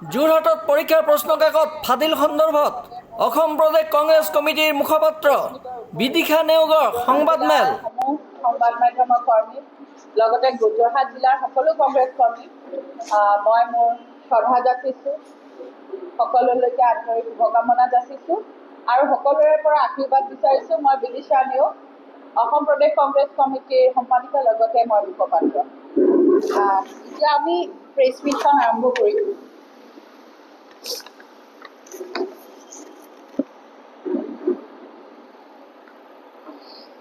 যোৰহাটত পৰীক্ষাৰ প্ৰশ্নকাকত ফাদিল সন্দৰ্ভত অসম প্ৰদেশ কংগ্ৰেছ কমিটিৰ মুখপাত্ৰ বিদিশা নেওগৰ সংবাদমেল। সংবাদ মাধ্যমৰ কৰ্মী লগতে যোৰহাট জিলাৰ সকলো কংগ্ৰেছ কৰ্মী মই মোৰ শ্ৰদ্ধা যাচিছোঁ, সকলোলৈকে আন্তৰিক শুভকামনা যাচিছোঁ আৰু সকলোৰে পৰা আশীৰ্বাদ বিচাৰিছোঁ। মই বিদিশা নেওগ, অসম প্ৰদেশ কংগ্ৰেছ কমিটিৰ সম্পাদিকা লগতে মই মুখপাত্ৰ। এতিয়া আমি প্ৰেছ মিটখন আৰম্ভ কৰিম।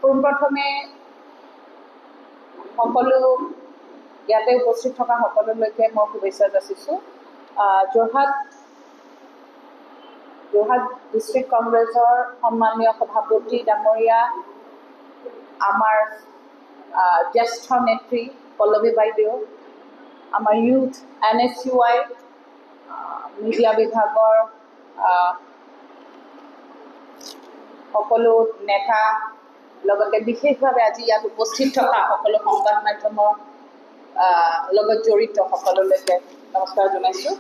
পোনপ্ৰথমে সকলো ইয়াতে উপস্থিত থকা সকলোলৈকে মই শুভেচ্ছা যাচিছোঁ। যোৰহাট ডিষ্ট্ৰিক্ট কংগ্ৰেছৰ সন্মানীয় সভাপতি ডাঙৰীয়া, আমাৰ জ্যেষ্ঠ নেত্ৰী পল্লৱী বাইদেউ, আমাৰ ইউথ NSUI মিডিয়া বিভাগৰ সকলো নেতা, লগতে বিশেষভাৱে আজি ইয়াত উপস্থিত থকা সকলো সংবাদ মাধ্যমৰ লগত জড়িত সকলোলৈকে নমস্কাৰ জনাইছোঁ।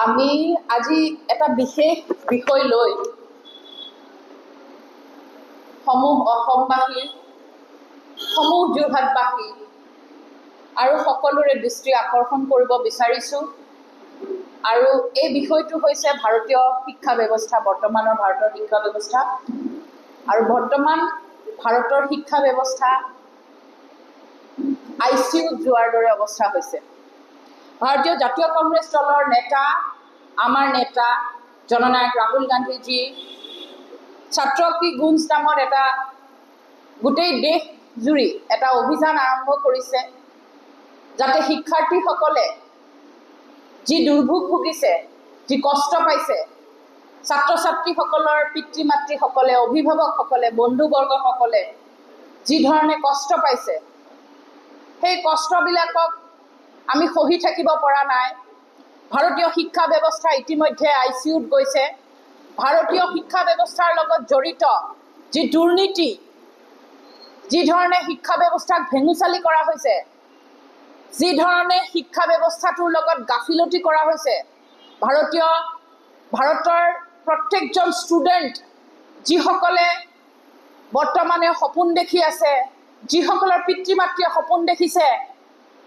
আমি আজি এটা বিশেষ বিষয় লৈ সমূহ অসমবাসী, সমূহ যোৰহাটবাসী আৰু সকলোৰে দৃষ্টি আকৰ্ষণ কৰিব বিচাৰিছোঁ। আৰু এই বিষয়টো হৈছে ভাৰতীয় শিক্ষা ব্যৱস্থা, বৰ্তমানৰ ভাৰতৰ শিক্ষা ব্যৱস্থা। আৰু বৰ্তমান ভাৰতৰ শিক্ষা ব্যৱস্থা ICUত যোৱাৰ দৰে অৱস্থা হৈছে। ভাৰতীয় জাতীয় কংগ্ৰেছ দলৰ নেতা, আমাৰ নেতা জননায়ক ৰাহুল গান্ধীজী ছাত্ৰ কি গুঞ্জ নামৰ এটা গোটেই দেশ জুৰি এটা অভিযান আৰম্ভ কৰিছে, যাতে শিক্ষাৰ্থীসকলে যি দুৰ্ভোগ ভুগিছে, যি কষ্ট পাইছে, ছাত্ৰ ছাত্ৰীসকলৰ পিতৃ মাতৃসকলে, অভিভাৱকসকলে, বন্ধুবৰ্গসকলে যি ধৰণে কষ্ট পাইছে, সেই কষ্টবিলাকক আমি সহি থাকিব পৰা নাই। ভাৰতীয় শিক্ষা ব্যৱস্থা ইতিমধ্যে ICUত গৈছে। ভাৰতীয় শিক্ষা ব্যৱস্থাৰ লগত জড়িত যি দুৰ্নীতি, যি ধৰণে শিক্ষা ব্যৱস্থাক ভেঙুচালি কৰা হৈছে, যি ধৰণে শিক্ষা ব্যৱস্থাটোৰ লগত গাফিলতি কৰা হৈছে, ভাৰতৰ প্ৰত্যেকজন ষ্টুডেণ্ট যিসকলে বৰ্তমানে সপোন দেখি আছে, যিসকলৰ পিতৃ মাতৃয়ে সপোন দেখিছে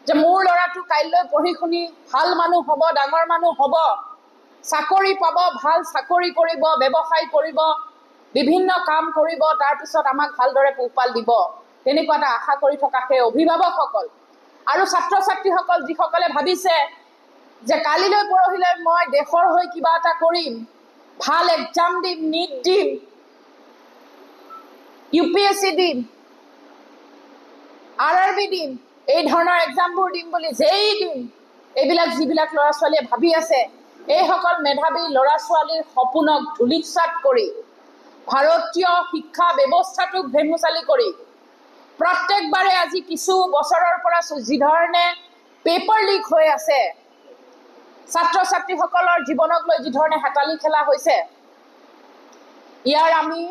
যে মোৰ ল'ৰাটো কাইলৈ পঢ়ি শুনি ভাল মানুহ হ'ব, ডাঙৰ মানুহ হ'ব, চাকৰি পাব, ভাল চাকৰি কৰিব, ব্যৱসায় কৰিব, বিভিন্ন কাম কৰিব, তাৰপিছত আমাক ভালদৰে পোহপাল দিব, তেনেকুৱা এটা আশা কৰি থকা সেই অভিভাৱকসকল আৰু ছাত্ৰ ছাত্ৰীসকল যিসকলে ভাবিছে যে কালিলৈ পৰহিলৈ মই দেশৰ হৈ কিবা এটা কৰিম, ভাল এক্সাম দিম, NEET দিম, UPSC দিম, RRB দিম, এই ধৰণৰ এক্সামবোৰ দিম বুলি JEE দিম, এইবিলাক যিবিলাক ল'ৰা ছোৱালীয়ে ভাবি আছে, এইসকল মেধাৱী ল'ৰা ছোৱালীৰ সপোনক ধূলিসাৎ কৰি ভাৰতীয় শিক্ষা ব্যৱস্থাটোক ভেঙুচালি কৰি প্ৰত্যেকবাৰে আজি কিছু বছৰৰ পৰা যি ধৰণে পেপাৰ লিক হৈ আছে, ছাত্ৰ ছাত্ৰীসকলৰ জীৱনক লৈ যি ধৰণে হেতালি খেলা হৈছে, ইয়াৰ আমি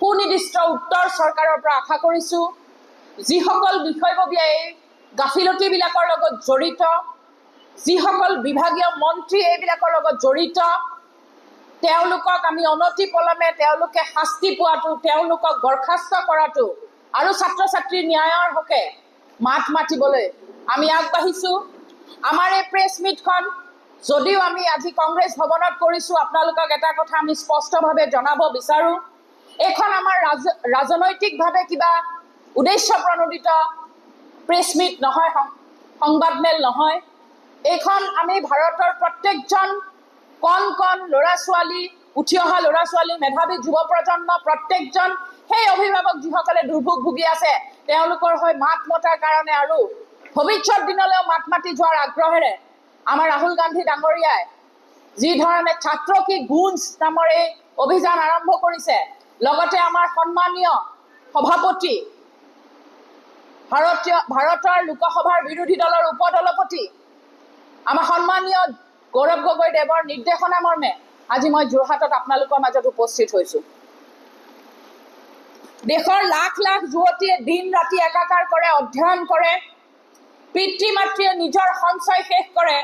সুনিৰ্দিষ্ট উত্তৰ চৰকাৰৰ পৰা আশা কৰিছোঁ। যিসকল বিষয়ববীয়া এই গাফিলতিবিলাকৰ লগত জড়িত, যিসকল বিভাগীয় মন্ত্ৰী এইবিলাকৰ লগত জড়িত, তেওঁলোকক আমি অনতি পলমে তেওঁলোকে শাস্তি পোৱাটো, তেওঁলোকক বৰ্খাস্ত কৰাটো আৰু ছাত্ৰ ছাত্ৰীৰ ন্যায়ৰ হকে মাত মাতিবলৈ আমি আগবাঢ়িছোঁ। আমাৰ এই প্ৰেছ মিটখন যদিও আমি আজি কংগ্ৰেছ ভৱনত কৰিছোঁ, আপোনালোকক এটা কথা আমি স্পষ্টভাৱে জনাব বিচাৰোঁ, এইখন আমাৰ ৰাজনৈতিকভাৱে কিবা উদ্দেশ্য প্ৰণোদিত প্ৰেছ মিট নহয়, সংবাদমেল নহয়। এইখন আমি ভাৰতৰ প্ৰত্যেকজন কণ কণ ল'ৰা ছোৱালী, উঠি অহা ল'ৰা ছোৱালী, মেধাৱী যুৱ প্ৰজন্ম, প্ৰত্যেকজন সেই অভিভাৱক যিসকলে দুৰ্ভোগ ভুগি আছে, তেওঁলোকৰ হৈ মাত মতাৰ কাৰণে আৰু ভৱিষ্যত দিনলৈও মাত মাতি যোৱাৰ আগ্ৰহেৰে আমাৰ ৰাহুল গান্ধী ডাঙৰীয়াই যি ধৰণে ছাত্ৰ কি গুঞ্জ নামৰ এই অভিযান আৰম্ভ কৰিছে, লগতে আমাৰ সন্মানীয় সভাপতি, ভাৰতৰ লোকসভাৰ বিৰোধী দলৰ উপদলপতি আমাৰ সন্মানীয় গৌৰৱ গগৈ দেৱৰ নিৰ্দেশনা মৰ্মে আজি মই যোৰহাটত আপোনালোকৰ মাজত উপস্থিত হৈছোঁ। দেশৰ লাখ লাখ যুৱতীয়ে দিন ৰাতি একাকাৰ কৰে, অধ্যয়ন কৰে, পিতৃ মাতৃয়ে নিজৰ সঞ্চয় শেষ কৰে,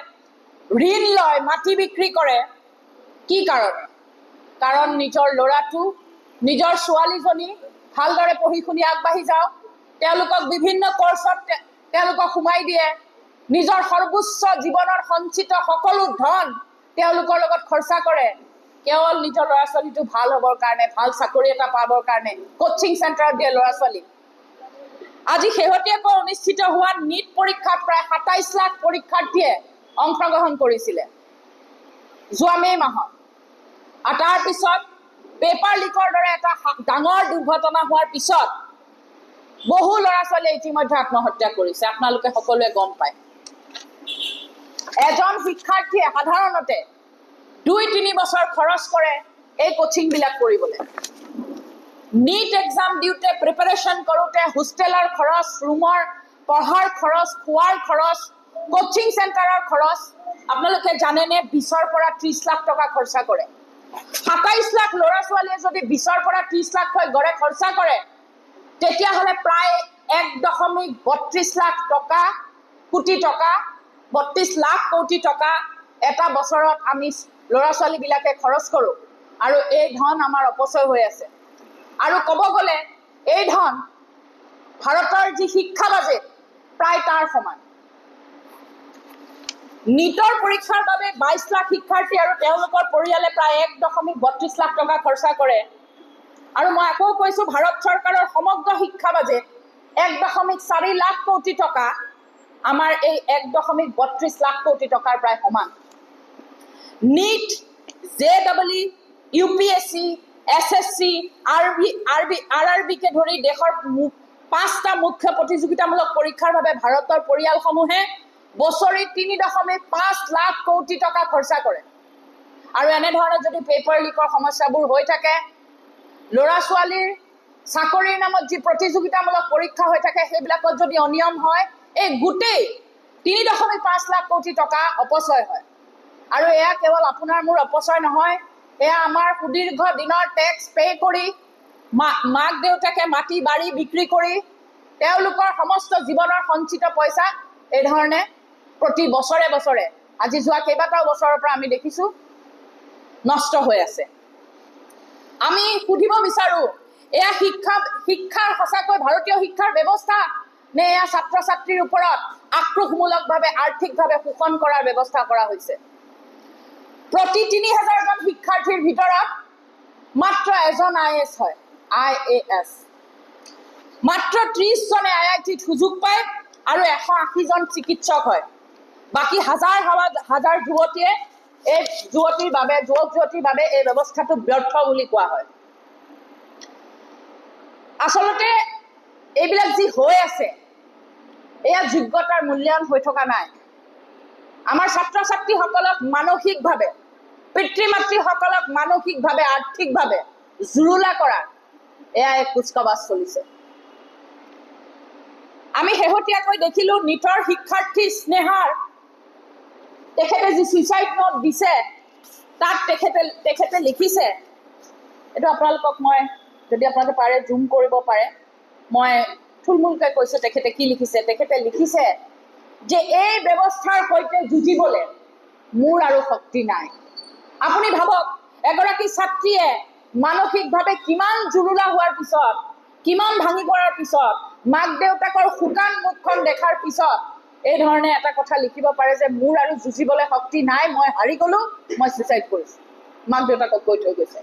ঋণ লয়, মাটি বিক্ৰী কৰে। কি কাৰণে? কাৰণ নিজৰ ল'ৰাটো, নিজৰ ছোৱালীজনী ভালদৰে পঢ়ি শুনি আগবাঢ়ি যাওক, তেওঁলোকক বিভিন্ন কৰ্চত তেওঁলোকক সোমাই দিয়ে, নিজৰ সৰ্বোচ্চ জীৱনৰ সঞ্চিত সকলো ধন তেওঁলোকৰ লগত খৰচা কৰে, কেৱল নিজৰ ল'ৰা ছোৱালীটো ভাল হ'বৰ কাৰণে, ভাল চাকৰি এটা পাবৰ কাৰণে কোচিং চেণ্টাৰত দিয়ে ল'ৰা ছোৱালী। আজি শেহতীয়াকৈ অনুষ্ঠিত হোৱা নীট পৰীক্ষাত প্ৰায় ২৭ লাখ পৰীক্ষাৰ্থীয়ে অংশগ্ৰহণ কৰিছিলে যোৱা মে' মাহত। আৰু তাৰপিছত পেপাৰ লিকৰ দৰে এটা ডাঙৰ দুৰ্ঘটনা হোৱাৰ পিছত বহু ল'ৰা ছোৱালীয়ে ইতিমধ্যে আত্মহত্যা কৰিছে, আপোনালোকে সকলোৱে গম পায়। এজন শিক্ষাৰ্থীয়ে সাধাৰণতে ২-৩ বছৰ খৰচ কৰে এই কোচিংবিলাক কৰিবলৈ। নীট এক্সাম দিওঁতে, প্ৰিপাৰেশ্যন কৰোঁতে হোষ্টেলৰ খৰচ, ৰুমৰ পঢ়াৰ খৰচ, খোৱাৰ খৰচ, কোচিং চেণ্টাৰৰ খৰচ আপোনালোকে জানেনে ২০ৰ পৰা ৩০ লাখ টকা খৰচা কৰে। ২৭ লাখ ল'ৰা ছোৱালীয়ে যদি ২০ৰ পৰা ৩০ লাখ হৈ গড়ে খৰচা কৰে, তেতিয়াহ'লে প্ৰায় ১.৩২ লাখ টকা, কোটি টকা, ৩২ লাখ কোটি টকা এটা বছৰত আমি ল'ৰা ছোৱালীবিলাকে খৰচ কৰোঁ, আৰু এই ধন আমাৰ অপচয় হৈ আছে। আৰু ক'ব গ'লে এই ধন ভাৰতৰ যি শিক্ষা বাজেট প্ৰায় তাৰ সমান। নীটৰ পৰীক্ষাৰ বাবে ২২ লাখ শিক্ষাৰ্থী আৰু তেওঁলোকৰ পৰিয়ালে প্ৰায় ১.৩২ লাখ টকা খৰচা কৰে। আৰু মই আকৌ কৈছোঁ, ভাৰত চৰকাৰৰ সমগ্ৰ শিক্ষা বাজেট ১.৪ লাখ কোটি টকা আমাৰ এই ১.৩২ লাখ কোটি টকাৰ প্ৰায় সমান। নীট, JEE, UPSC, SSC, RRBকে ধৰি দেশৰ ৫টা মুখ্য প্ৰতিযোগিতামূলক পৰীক্ষাৰ বাবে ভাৰতৰ পৰিয়ালসমূহে বছৰি ৩.৫ লাখ কোটি টকা খৰচা কৰে। আৰু এনেধৰণে যদি পেপাৰ লিকৰ সমস্যাবোৰ হৈ থাকে, ল'ৰা ছোৱালীৰ চাকৰিৰ নামত যি প্ৰতিযোগিতামূলক পৰীক্ষা হৈ থাকে সেইবিলাকত যদি অনিয়ম হয়, এই গোটেই ৩.৫ লাখ কোটি টকা অপচয় হয়। আৰু এয়া কেৱল আপোনাৰ মোৰ অপচয় নহয়, এয়া আমাৰ সুদীৰ্ঘ দিনৰ টেক্স পে' কৰি, মাক দেউতাকে মাটি বাৰী বিক্ৰী কৰি তেওঁলোকৰ সমস্ত জীৱনৰ সঞ্চিত পইচা এই ধৰণে প্ৰতি বছৰে বছৰে, আজি যোৱা কেইবাটাও বছৰৰ পৰা আমি দেখিছোঁ, নষ্ট হৈ আছে। আমি সুধিব বিচাৰোঁ, এয়া শিক্ষাৰ সঁচাকৈ ভাৰতীয় শিক্ষাৰ ব্যৱস্থা, নে এয়া ছাত্ৰ ছাত্ৰীৰ ওপৰত আক্ৰোশমূলকভাৱে আৰ্থিকভাৱে শোষণ কৰাৰ ব্যৱস্থা কৰা হৈছে? প্ৰতি ৩,০০০ জন শিক্ষাৰ্থীৰ ভিতৰত মাত্ৰ এজন IAS হয়, IAS। মাত্ৰ ৩০ জনে IITত সুযোগ পায় আৰু ১৮০ জন চিকিৎসক হয়। বাকী হাজাৰ যুৱতীয়ে এই যুৱক যুৱতীৰ বাবে এই ব্যৱস্থাটো ব্যৰ্থ বুলি কোৱা হয়। আচলতে এইবিলাক যি হৈ আছে, এয়া যোগ্যতাৰ মূল্যায়ন হৈ থকা নাই। আমাৰ ছাত্ৰ ছাত্ৰীসকলক মানসিকভাৱে, পিতৃ মাতৃসকলক মানসিকভাৱে, আৰ্থিকভাৱে জুৰুলা কৰাৰ এয়া এক কুচকাৱাজ চলিছে। আমি শেহতীয়াকৈ দেখিলোঁ নীটৰ শিক্ষাৰ্থী স্নেহাৰ তেখেতে যি ছুইচাইড নোট দিছে, তাত তেখেতে লিখিছে, এইটো আপোনালোকক মই যদি আপোনালোকে পাৰে জুম কৰিব পাৰে, মই থুলমূলকৈ কৈছোঁ তেখেতে কি লিখিছে। তেখেতে লিখিছে যে এই ব্যৱস্থাৰ সৈতে যুঁজিবলৈ মোৰ আৰু শক্তি নাই। আপুনি ভাবক, এগৰাকী ছাত্ৰীয়ে মানসিকভাৱে কিমান জুৰুলা হোৱাৰ পিছত, কিমান ভাঙি পৰাৰ পিছত, মাক দেউতাকৰ শুকান মুখখন দেখাৰ পিছত এই ধৰণে এটা কথা লিখিব পাৰে যে মোৰ আৰু যুঁজিবলৈ শক্তি নাই, মই হাৰি গ'লোঁ, মই ছুইচাইড কৰিছোঁ, মাক দেউতাকক কৈ থৈ গৈছে।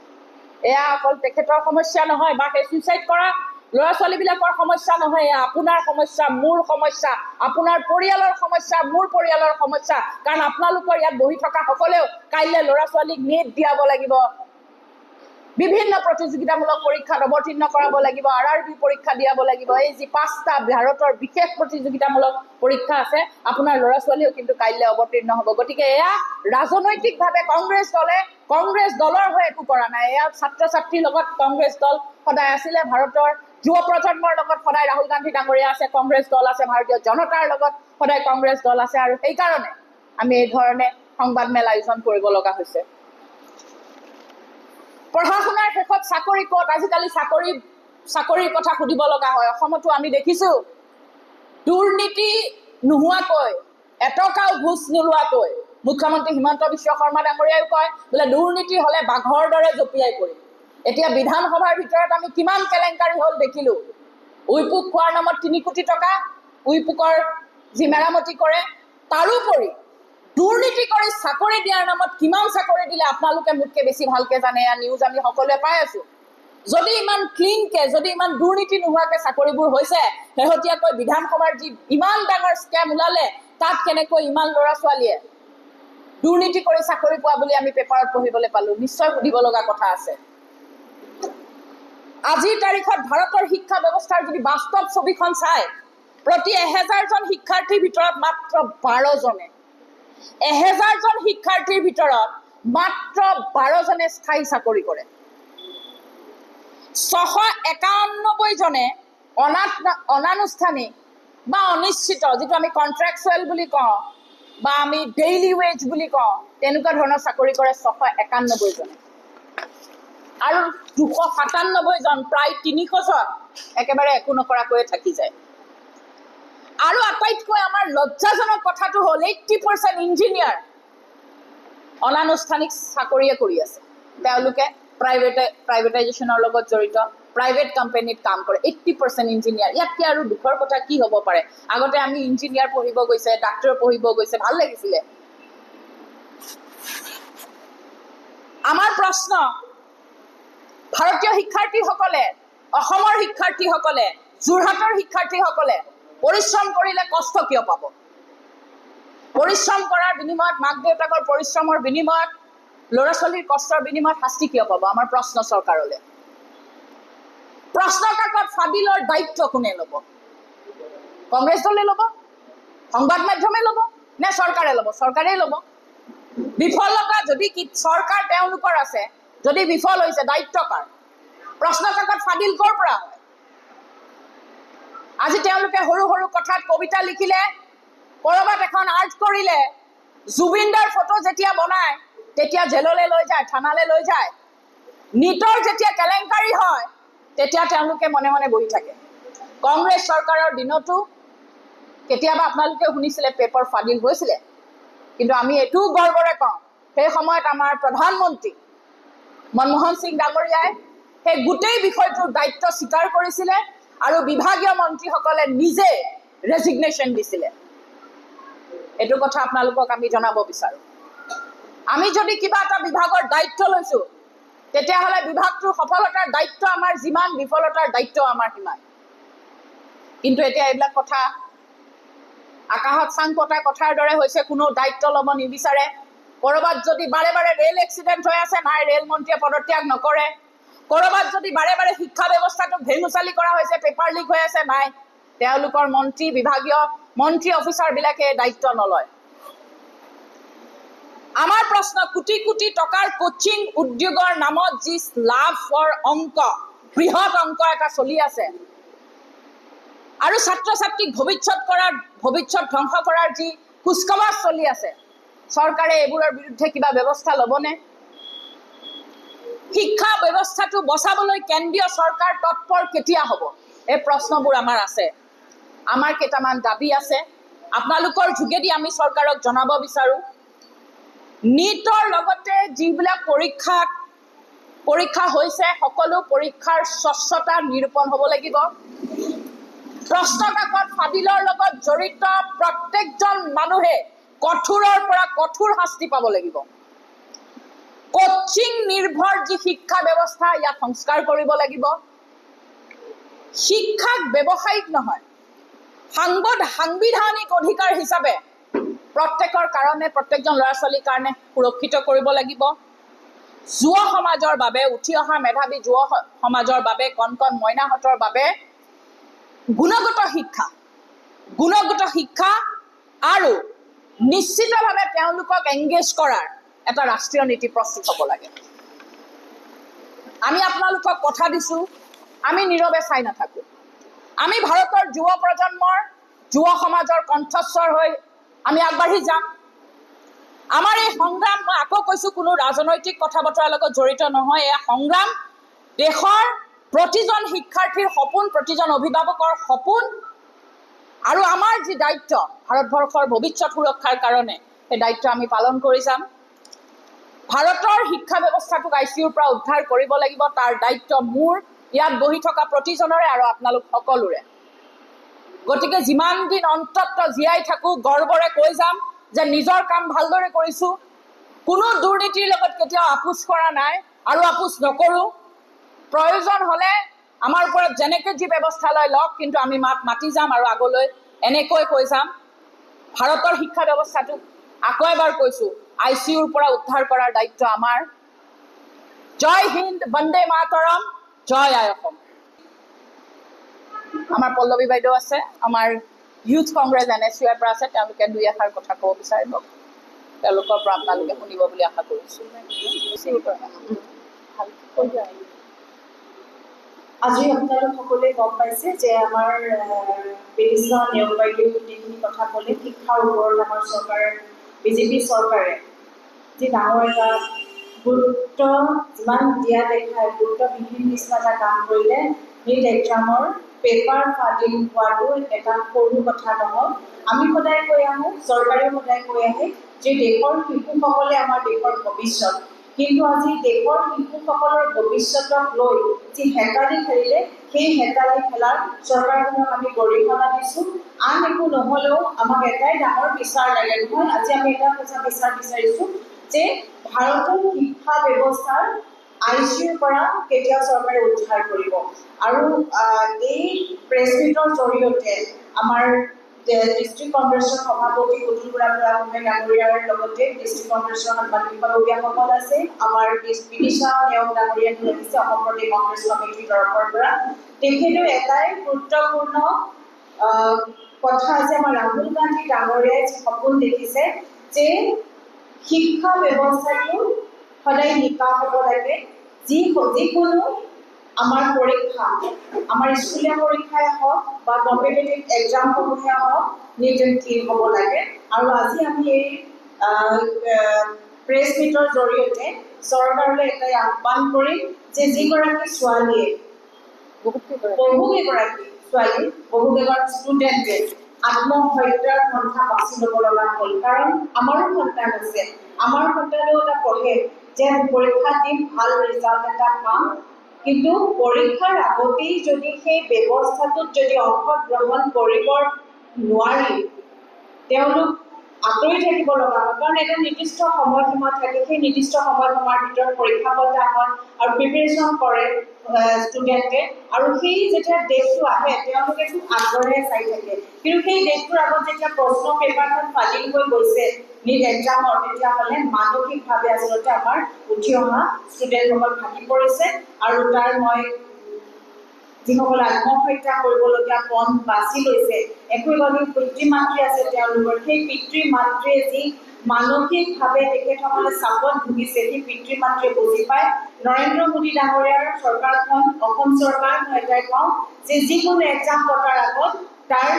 এয়া অকল তেখেতৰ সমস্যা নহয়, বা সেই ছুইচাইড কৰা ল'ৰা ছোৱালীবিলাকৰ সমস্যা নহয়, এয়া আপোনাৰ সমস্যা, মোৰ সমস্যা, আপোনাৰ পৰিয়ালৰ সমস্যা, মোৰ পৰিয়ালৰ সমস্যা। কাৰণ আপোনালোকৰ ইয়াত বহি থকা সকলেও কাইলৈ ল'ৰা ছোৱালীক নীট দিয়াব লাগিব, বিভিন্ন প্ৰতিযোগিতামূলক পৰীক্ষাত অৱতীৰ্ণ কৰাব লাগিব, RRB পৰীক্ষা দিয়াব লাগিব। এই যি 5টা ভাৰতৰ বিশেষ প্ৰতিযোগিতামূলক পৰীক্ষা আছে, আপোনাৰ ল'ৰা ছোৱালীও কিন্তু কাইলৈ অৱতীৰ্ণ হ'ব। গতিকে এয়া ৰাজনৈতিকভাৱে কংগ্ৰেছ দলৰ হৈ একো কৰা নাই। এয়া ছাত্ৰ ছাত্ৰীৰ লগত কংগ্ৰেছ দল সদায় আছিলে, ভাৰতৰ যুৱ প্ৰজন্মৰ লগত সদায় ৰাহুল গান্ধী ডাঙৰীয়া আছে, কংগ্ৰেছ দল আছে, ভাৰতীয় জনতাৰ লগত সদায় কংগ্ৰেছ দল আছে। আৰু সেইকাৰণে আমি এই ধৰণে সংবাদমেল আয়োজন কৰিব লগা হৈছে। পঢ়া শুনাৰ শেষত চাকৰি ক'ত? আজিকালি চাকৰিৰ কথা সুধিব লগা হয়। অসমতো আমি দেখিছোঁ, দুৰ্নীতি নোহোৱাকৈ, এটকাও ঘোচ নোলোৱাকৈ মুখ্যমন্ত্ৰী হিমন্ত বিশ্ব শৰ্মা ডাঙৰীয়াও কয় বোলে দুৰ্নীতি হ'লে বাঘৰ দৰে জঁপিয়াই পৰিম। এতিয়া বিধানসভাৰ ভিতৰত আমি কিমান কেলেংকাৰী হ'ল দেখিলোঁ। উইপুক খোৱাৰ নামত 3 কোটি টকা, উইপুকৰ যি মেৰামতি কৰে, তাৰোপৰি দুৰ্নীতি কৰি চাকৰি দিয়াৰ নামত কিমান চাকৰি দিলে আপোনালোকে মোতকৈ বেছি ভালকৈ জানে। এয়া নিউজ আমি সকলোৱে পাই আছোঁ। যদি ইমান ক্লিনকৈ, যদি ইমান দুৰ্নীতি নোহোৱাকৈ চাকৰিবোৰ হৈছে, শেহতীয়াকৈ বিধানসভাৰ যি ইমান ডাঙৰ স্কেম ওলালে, তাত কেনেকৈ ইমান ল'ৰা ছোৱালীয়ে দুৰ্নীতি কৰি চাকৰি পোৱা বুলি আমি পেপাৰত পঢ়িবলৈ পালোঁ। নিশ্চয় সুধিব লগা কথা আছে। আজিৰ তাৰিখত ভাৰতৰ শিক্ষা ব্যৱস্থাৰ যদি বাস্তৱ ছবিখন চাই, প্ৰতি 1000জন শিক্ষাৰ্থীৰ ভিতৰত মাত্ৰ 12জনে, 1000জন শিক্ষাৰ্থীৰ ভিতৰত মাত্ৰ 12জনে স্থায়ী চাকৰি কৰে। 691জনে অনানুষ্ঠানিক বা অনিশ্চিত, যিটো আমি কণ্ট্ৰেকচুৱেল বুলি কওঁ বা আমি ডেইলি ৱেজ বুলি কওঁ, তেনেকুৱা ধৰণৰ চাকৰি কৰে 691জনে। আৰু 297জন, প্ৰায় 300জন একেবাৰে একো নকৰাকৈয়ে থাকি যায়। আৰু আটাইতকৈ আমাৰ লজ্জাজনক কথাটো হ'ল 80% ইঞ্জিনিয়াৰ অনানুষ্ঠানিক চাকৰিয়ে কৰি আছে। তেওঁলোকে প্ৰাইভেটাইজেশ্যনৰ লগত জড়িত, প্ৰাইভেট কোম্পানীত কাম কৰে। 80% ইঞ্জিনিয়াৰ। ইয়াতকৈ আৰু দুখৰ কথা কি হ'ব পাৰে? আগতে আমি ইঞ্জিনিয়াৰ পঢ়িব গৈছে, ডাক্তৰ পঢ়িব গৈছে, ভাল লাগিছিলে। আমাৰ প্ৰশ্ন, ভাৰতীয় শিক্ষাৰ্থীসকলে, অসমৰ শিক্ষাৰ্থীসকলে, যোৰহাটৰ শিক্ষাৰ্থীসকলে পৰিশ্ৰম কৰিলে কষ্ট কিয় পাব? পৰিশ্ৰম কৰাৰ বিনিময়ত, মাক দেউতাকৰ পৰিশ্ৰমৰ বিনিময়ত, ল'ৰা ছোৱালীৰ কষ্টৰ বিনিময়ত শাস্তি কিয় পাব? আমাৰ প্ৰশ্ন চৰকাৰলৈ। প্ৰশ্ন কাকত ফাদিলৰ দায়িত্ব কোনে ল'ব? কংগ্ৰেছ দলে ল'ব? সংবাদ মাধ্যমে ল'ব? নে চৰকাৰে ল'ব? চৰকাৰেই ল'ব। বিফলতা যদি চৰকাৰ তেওঁলোকৰ আছে, যদি বিফল হৈছে, দায়িত্ব কাৰ? প্ৰশ্ন কাকত ফাদিল ক'ৰ পৰা হয়? আজি তেওঁলোকে সৰু সৰু কথাত কবিতা লিখিলে, ক'ৰবাত এখন আৰ্ট কৰিলে, জুবিনদাৰ ফটো যেতিয়া বনায় তেতিয়া জেললৈ লৈ যায়, থানালৈ লৈ যায়। নীটৰ যেতিয়া কেলেংকাৰী হয় তেতিয়া তেওঁলোকে মনে মনে বহি থাকে। কংগ্ৰেছ চৰকাৰৰ দিনতো কেতিয়াবা আপোনালোকে শুনিছিলে পেপাৰ ফাদিল হৈছিলে, কিন্তু আমি এইটোও গৰ্বৰে কওঁ, সেই সময়ত আমাৰ প্ৰধানমন্ত্ৰী মনমোহন সিং ডাঙৰীয়াই সেই গোটেই বিষয়টোৰ দায়িত্ব স্বীকাৰ কৰিছিলে আৰু বিভাগীয় মন্ত্ৰীসকলে নিজে ৰেজিগনেশ্যন দিছিলে। এইটো কথা আপোনালোকক আমি জনাব বিচাৰোঁ। আমি যদি কিবা এটা বিভাগৰ দায়িত্ব লৈছোঁ, তেতিয়াহ'লে বিভাগটোৰ সফলতাৰ দায়িত্ব আমাৰ যিমান, বিফলতাৰ দায়িত্ব আমাৰ সিমান। কিন্তু এতিয়া এইবিলাক কথা আকাশত চাং পতা কথাৰ দৰে হৈছে, কোনো দায়িত্ব ল'ব নিবিচাৰে। ক'ৰবাত যদি বাৰে বাৰে ৰেল এক্সিডেণ্ট হৈ আছে, নাই ৰেল মন্ত্ৰীয়ে পদত্যাগ নকৰে। ক'ৰবাত যদি বাৰে বাৰে শিক্ষা ব্যৱস্থাটোক ভেঙুচালি কৰা হৈছে, পেপাৰ লিক হৈ আছে, নাই তেওঁলোকৰ মন্ত্ৰী, বিভাগীয় মন্ত্ৰী অফিচাৰবিলাকে দায়িত্ব নলয়। আমাৰ প্ৰশ্ন, কোটি কোটি টকাৰ কোচিং উদ্যোগৰ নামত যি লাভৰ অংক, বৃহৎ অংক এটা চলি আছে, আৰু ছাত্ৰ ছাত্ৰীক ভৱিষ্যত ধ্বংস কৰাৰ যি কুচকাৱাজ চলি আছে, চৰকাৰে এইবোৰৰ বিৰুদ্ধে কিবা ব্যৱস্থা ল'বনে? শিক্ষা ব্যৱস্থাটো বচাবলৈ কেন্দ্ৰীয় চৰকাৰ তৎপৰ কেতিয়া হ'ব? এই প্ৰশ্নবোৰ আমাৰ আছে। আমাৰ কেইটামান দাবী আছে, আপোনালোকৰ যোগেদি আমি চৰকাৰক জনাব বিচাৰোঁ। নীটৰ লগতে যিবিলাক পৰীক্ষা হৈছে, সকলো পৰীক্ষাৰ স্বচ্ছতা নিৰূপণ হ'ব লাগিব। প্ৰশ্ন কাকত ফাদিলৰ লগত জড়িত প্ৰত্যেকজন মানুহে কঠোৰৰ পৰা কঠোৰ শাস্তি পাব লাগিব। কোচিং নিৰ্ভৰ যি শিক্ষা ব্যৱস্থা, ইয়াক সংস্কাৰ কৰিব লাগিব। শিক্ষাক ব্যৱসায়িক নহয়, সাংবিধানিক অধিকাৰ হিচাপে প্ৰত্যেকৰ কাৰণে, প্ৰত্যেকজন ল'ৰা ছোৱালীৰ কাৰণে সুৰক্ষিত কৰিব লাগিব। যুৱ সমাজৰ বাবে, উঠি অহা মেধাৱী যুৱ সমাজৰ বাবে, কণ কণ মইনাহঁতৰ বাবে গুণগত শিক্ষা আৰু নিশ্চিতভাৱে তেওঁলোকক এংগেজ কৰাৰ এটা ৰাষ্ট্ৰীয় নীতি প্ৰস্তুত হ'ব লাগে। আমি আপোনালোকক কথা দিছোঁ, আমি নীৰৱে চাই নাথাকোঁ। আমি ভাৰতৰ যুৱ প্ৰজন্মৰ, যুৱ সমাজৰ কণ্ঠস্বৰ হৈ আমি আগবাঢ়ি যাম। আমাৰ এই সংগ্ৰাম, মই আকৌ কৈছোঁ, কোনো ৰাজনৈতিক কথা বতৰাৰ লগত জড়িত নহয়। এয়া সংগ্ৰাম দেশৰ প্ৰতিজন শিক্ষাৰ্থীৰ সপোন, প্ৰতিজন অভিভাৱকৰ সপোন, আৰু আমাৰ যি দায়িত্ব ভাৰতবৰ্ষৰ ভৱিষ্যত সুৰক্ষাৰ কাৰণে, সেই দায়িত্ব আমি পালন কৰি যাম। ভাৰতৰ শিক্ষা ব্যৱস্থাটোক ICUৰ পৰা উদ্ধাৰ কৰিব লাগিব, তাৰ দায়িত্ব মোৰ, ইয়াত বহি থকা প্ৰতিজনৰে আৰু আপোনালোক সকলোৰে। গতিকে যিমান দিন অন্তত জীয়াই থাকোঁ গৰ্বৰে কৈ যাম যে নিজৰ কাম ভালদৰে কৰিছোঁ, কোনো দুৰ্নীতিৰ লগত কেতিয়াও আপোচ কৰা নাই আৰু আপোচ নকৰোঁ। প্ৰয়োজন হ'লে আমাৰ ওপৰত যেনেকৈ যি ব্যৱস্থা লয় লওক, কিন্তু আমি মাতি যাম আৰু আগলৈ এনেকৈ কৈ যাম। ভাৰতৰ শিক্ষা ব্যৱস্থাটোক আকৌ এবাৰ কৈছোঁ, ICUৰ পৰা উদ্ধাৰ কৰাৰ দায়িত্ব আমাৰ। জয় হিন্দ, বন্দে মাতৰম, জয় আই অসম। আমাৰ পল্লৱী বাইদেউ আছে, আমাৰ ইউথ কংগ্ৰেছ NSUৰ পৰা আছে, তেওঁলোকে দুই এষাৰ কথা ক'ব বিচাৰিব, তেওঁলোকৰ পৰা আপোনালোকে শুনিব বুলি আশা কৰিছোঁ। আজি আপোনালোক সকলোৱে গম পাইছে যে আমাৰ বিদিশা নেওগ বাইদেউ গোটেইখিনি কথা ক'লে। শিক্ষাৰ ওপৰত আমাৰ চৰকাৰ, বিজেপি চৰকাৰে যি ডাঙৰ এটা গুৰুত্ব যিমান দিয়া দেখায়, গুৰুত্ববিহীন নিচিনা এটা কাম কৰিলে। নিট এক্সামৰ পেপাৰ ফাদিল হোৱাটো এটা সৰু কথা নহয়। আমি সদায় কৈ আহোঁ, চৰকাৰেও সদায় কৈ আহে যে দেশৰ শিশুসকলে আমাৰ দেশৰ ভৱিষ্যত, কিন্তু আজি দেশৰ শিশুসকলৰ ভৱিষ্যতক লৈ যি হেতালি খেলিলে, সেই হেতালি খেলাৰ চৰকাৰখনক আমি গৰিহণা দিছোঁ। আন একো নহ'লেও আমাক এটাই ডাঙৰ বিচাৰ লাগে নহয়, আজি আমি এটা কথা বিচাৰিছোঁ যে ভাৰতৰ শিক্ষা ব্যৱস্থাৰ ICUৰ পৰা কেতিয়াও চৰকাৰে উদ্ধাৰ কৰিব। আৰু এই প্ৰেছ মিটৰ জৰিয়তে আমাৰ ডিষ্ট্ৰিক্ট কংগ্ৰেছৰ সভাপতি পুতুল বুঢ়া ডাঙৰীয়াৰ লগতে ডিষ্ট্ৰিক্ট কংগ্ৰেছৰ সাংবাদিকসকল আছে, আমাৰ বিদিশা নেওগ ডাঙৰীয়াক লাগিছে অসম প্ৰদেশ কংগ্ৰেছ কমিটিৰ তৰফৰ পৰা। তেখেতেও এটাই গুৰুত্বপূৰ্ণ কথা আছে, আমাৰ ৰাহুল গান্ধী ডাঙৰীয়াই সপোন দেখিছে যে শিক্ষা ব্যৱস্থাটো সদায় নিকা হ'ব লাগে। যিকোনো আমাৰ পৰীক্ষা, আমাৰ স্কুলীয়া পৰীক্ষাই হওক বা কম্পিটিটিভ এক্সামসমূহে হওক নিৰ্দিষ্ট হ'ব লাগে। আৰু আজি আমি এই প্ৰেছ মিটৰ জৰিয়তে চৰকাৰলৈ এটাই আহ্বান কৰিম যে যিগৰাকী ছোৱালীয়ে বহুকেইগৰাকী ছোৱালী, বহুকেইগৰাকী ষ্টুডেণ্টে আত্মহত্যাৰ পন্থা বাছি ল'ব লগা হ'ল। কাৰণ আমাৰো সন্তান আছে, আমাৰ সন্তানেও এটা পঢ়ে যে পৰীক্ষা দিম, ভাল ৰিজাল্ট এটা পাম, কিন্তু পৰীক্ষাৰ আগতেই যদি সেই ব্যৱস্থাটোত যদি অংশগ্ৰহণ কৰিব নোৱাৰি তেওঁলোক আঁতৰি থাকিব লগা হয়। কাৰণ এটা নিৰ্দিষ্ট সময়সীমা থাকে, সেই নিৰ্দিষ্ট সময়সীমাৰ ভিতৰত পৰীক্ষা পতা হয় আৰু প্ৰিপেৰেশ্যন কৰে ষ্টুডেণ্টে। আৰু সেই যেতিয়া ডেটটো আহে তেওঁলোকে খুব আগ্ৰহেৰে চাই থাকে, কিন্তু সেই ডেটটোৰ আগত যেতিয়া প্ৰশ্ন পেপাৰখন ফাদিল হৈ গৈছে নিট এক্সামৰ, তেতিয়াহ'লে মানসিকভাৱে আচলতে আমাৰ উঠি অহা ষ্টুডেণ্টসকল ভাগি পৰিছে। আৰু তাৰ মই যিসকলে আত্মহত্যা কৰিবলগীয়া পথ বাছি লৈছে, একোগৰাকী পিতৃ মাতৃ আছে তেওঁলোকৰ, সেই পিতৃ মাতৃয়ে যি মানসিকভাৱে তেখেতসকলে চাপত ভুগিছে, সেই পিতৃ মাতৃয়ে বুজি পায়। নৰেন্দ্ৰ মোদী ডাঙৰীয়াৰ চৰকাৰখন, অসম চৰকাৰ, মই এটাই কওঁ যে যিকোনো এক্সাম পতাৰ আগত তাৰ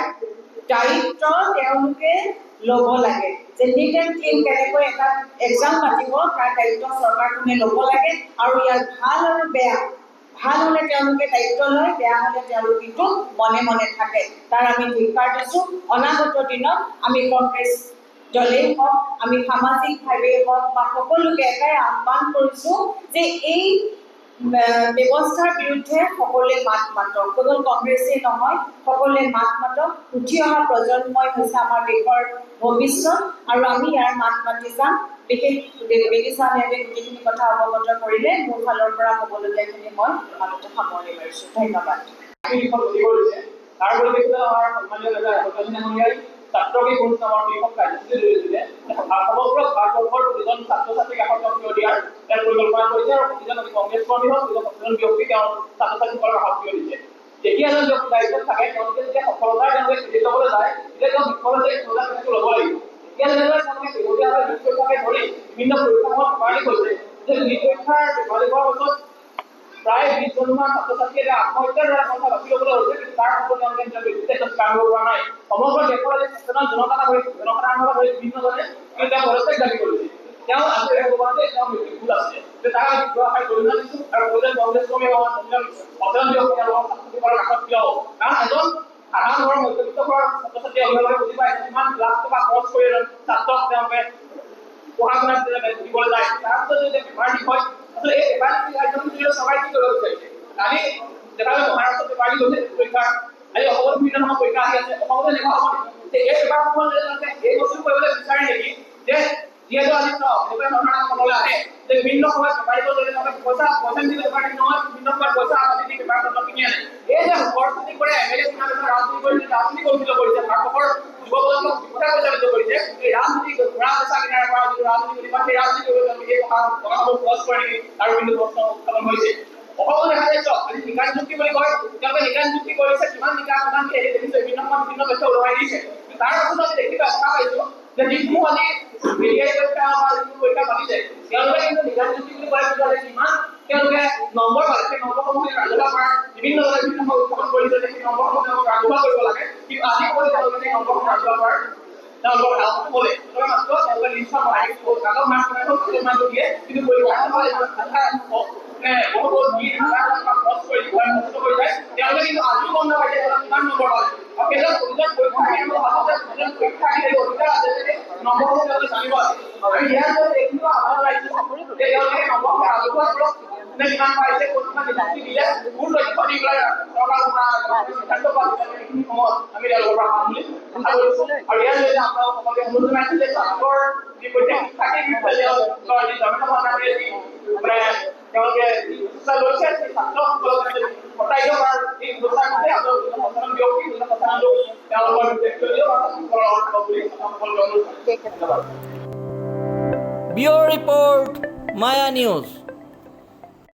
দায়িত্ব তেওঁলোকে ল'ব লাগে, যে নিট এণ্ড ক্লিন কেনেকৈ এটা এক্সাম পাতিব তাৰ দায়িত্ব চৰকাৰখনে ল'ব লাগে। আৰু ইয়াৰ ভাল আৰু বেয়া, ভাল হ'লে তেওঁলোকে দায়িত্ব লয়, বেয়া হ'লে তেওঁলোক কিন্তু মনে মনে থাকে। তাৰ আমি ধিক্কাৰ দিছোঁ। অনাগত দিনত আমি কংগ্ৰেছ দলেই হওক, আমি সামাজিকভাৱে হওক বা সকলোকে এটাই আহ্বান কৰিছোঁ যে এই ব্যৱস্থাৰ বিৰুদ্ধে সকলোৱে মাত মাতক। কেৱল কংগ্ৰেছেই নহয়, সকলোৱে মাত মাতক। উঠি অহা প্ৰজন্মই হৈছে আমাৰ দেশৰ ভৱিষ্যত আৰু আমি ইয়াৰ মাত মাতি যাম। বিশেষ বিদিশা মেমে গোটেইখিনি কথা অৱগত কৰিলে, মোৰ ফালৰ পৰা ক'বলগীয়াখিনি মই মাজতে সামৰণি মাৰিছোঁ। ধন্যবাদ। তাৰ পৰিপ্ৰেক্ষিতত আমাৰ সন্মানীয় নেতা ৰাহুল গান্ধী ছাত্ৰকে গুৰুত্ব আমাৰ কৃষক কাৰ্যসূচী জৰিয়তে সমগ্ৰ ভাৰতবৰ্ষৰ প্ৰতিজন ছাত্ৰ ছাত্ৰীক এখন কিয় দিয়াৰ তেওঁ পৰিকল্পনা কৰিছে আৰু প্ৰতিজন কংগ্ৰেছ কৰ্মী হওক, প্ৰতিজন ব্যক্তি তেওঁ ছাত্ৰ ছাত্ৰীসকলৰ সাহস কিয় দিছে। যেতিয়া এজন ব্যক্তি দায়িত্বত থাকে, তেওঁলোকে যেতিয়া সফলতাৰ তেওঁলোকে ক্ৰেডিট ল'বলৈ যায়, তেতিয়া তেওঁ বিফলতাই সেইটো ল'ব লাগিব। এতিয়া যেনেদৰে তেওঁলোকে শেহতীয়াভাৱে নিট পৰীক্ষাকে ধৰি বিভিন্ন পৰীক্ষাসমূহত ধেমালি কৰিছে, যে নিট পৰীক্ষাৰ ধেমালি হোৱাৰ পাছত প্ৰায় 20জনমান ছাত্ৰ ছাত্ৰীয়ে এটা আত্মহত্যাৰ দ্বাৰা পন্থা বাছি ল'বলৈ হৈছে, কিন্তু তাৰ সম্পৰ্কে তেওঁলোকে নিজৰ ব্যক্তিত্ব কাম কৰিব পৰা নাই। সমগ্ৰ দেশৰ আজি সচেতন জনসাধাৰণৰ হৈ বিভিন্নজনে কিন্তু তেওঁ পদত্যাগ দাবী কৰিছে। তেওঁ আজি এই ভগৱানতে তেওঁ ভুল আছে, যে তাৰ আমি দুআষাৰ গৰিহণা দিছোঁ আৰু প্ৰতিজন কংগ্ৰেছ কৰ্মী সচেতন ব্যক্তি তেওঁলোকৰ ছাত্ৰীসকলৰ কাষত কিয়, কাৰণ এজন সাধাৰণ ঘৰৰ মধ্যবিত্ত ঘৰৰ ছাত্ৰ ছাত্ৰী অভিভাৱকে বুজি পায় কিমান লাখ টকা খৰচ কৰি ছাত্ৰক তেওঁলোকে পঢ়া শুনাত দিবলৈ যায় তাৰপিছত যদি পেপাৰ লিক হয় আচলতে এই পেপাৰ লিক কাৰ্যসূচীৰে চৰকাৰে কি কৰিব বিচাৰিছে আমি দেখা যায় মহাৰাষ্ট্ৰত পেপাৰ লিক হৈছে পৰীক্ষা আজি অসমত বিভিন্ন ধৰণৰ পৰীক্ষা আহি আছে অসমতো এনেকুৱা হ'ব যে এই পেপাৰসমূহ এই বস্তু কৰিবলৈ বিচাৰে নেকি যে যিহেতু আজি এনেকুৱা ধৰণৰ মনলৈ আহে যে বিভিন্ন সময়ত পেপাৰ লিকৰ জৰিয়তে পইচা দি পেপাৰ লিক নহয় বিভিন্ন সময়ত পইচা আদি দি পেপাৰ পত্ৰ কিনি আনে এই যে ৰাজনীতি কৰে এমএলএ ৰাজনীতি কল্পিত কৰিছে ভাৰতবৰ্ষৰ যুৱ প্ৰজন্মক বিপথে পৰিচালিত কৰিছে এই ৰাজনীতি ঘোঁৰা বেচা কিনাৰ পৰা যিটো ৰাজনীতি বুলি কয় সেই ৰাজনীতি এই কথাবোৰ ক্ৰছ কৰে নেকি আৰু কিন্তু প্ৰশ্ন উত্থাপন হৈছে অসমত দেখা যায় চক আজি নিকান যুক্তি বুলি কয় তেওঁলোকে নিকান যুক্তি কৰিছে কিমান নিকান কিমান কি এই দেখিছে বিভিন্ন সময়ত বিভিন্ন তথ্য ওলাই দিছে তাৰ পাছত আমি দেখিবা দেখা পাইছো যে যিসমূহ আজি মিডিয়াই পৰীক্ষা বা যিবোৰ পৰীক্ষা পাতিছে তেওঁলোকে কিন্তু নিকান যুক্তি বুলি কয় কিমান তেওঁলোকে নম্বৰ পালে সেই নম্বৰসমূহ ৰাজহুৱা কৰাৰ বিভিন্ন দলে বিভিন্ন সময় উত্থাপন কৰিছে যে সেই নম্বৰসমূহ তেওঁলোক ৰাজহুৱা কৰিব লাগে কিন্তু আজি কৰি তেওঁলোকে সেই নম্বৰসমূহ ৰাজহুৱা কৰাৰ তেওঁলোকৰ আলোচনা হ'লে মাত্ৰ তেওঁলোকে নিশ্চয় বনাই কাগজ মাৰ্ক কৰি মাৰ্ক দিয়ে কিন্তু পৰীক্ষা বহুত গীত খৰচ কৰি যায় তেওঁলোকে কিন্তু আজিও গম নাপায় যে কিমান নম্বৰ পালে আৰু সেইবিলাক পৰীক্ষা অধিকাৰ আছে যে নম্বৰসমূহ তেওঁলোকে জানিব আছে আৰু ইয়াৰ জৰিয়তে এইটো আহ্বান জনাইছো যে তেওঁলোকে নম্বৰসমূহ ৰাজহুৱা কৰক কিমান পাইছে কোনখন নিযুক্তি দিলে কোন লক্ষ্য দি পেলাই চৰকাৰ সিদ্ধান্ত লোৱা এইখিনি সময়ত আমি তেওঁলোকৰ পৰা পাম বুলি আশা কৰিছো আৰু ইয়াৰ জৰিয়তে আপোনালোক সকলোকে অনুৰোধ জনাইছো যে ছাত্ৰৰ যি প্ৰত্যেক শিক্ষাৰ্থীৰ বিৰুদ্ধে তেওঁলোকৰ যি জনসাধাৰণে যি তেওঁলোকে ব্যৱস্থা লৈছে সেই ছাত্ৰসকলক প্ৰতাৰিত কৰাৰ এই ব্যৱস্থাৰ মতে আপোনালোক সচেতন ব্যক্তি সচেতন লোক তেওঁলোকৰ বিৰুদ্ধে বুলি সকলোকে অনুৰোধ জনাইছো। ব্যুৰ ৰিপৰ্ট মায়া নিউজ।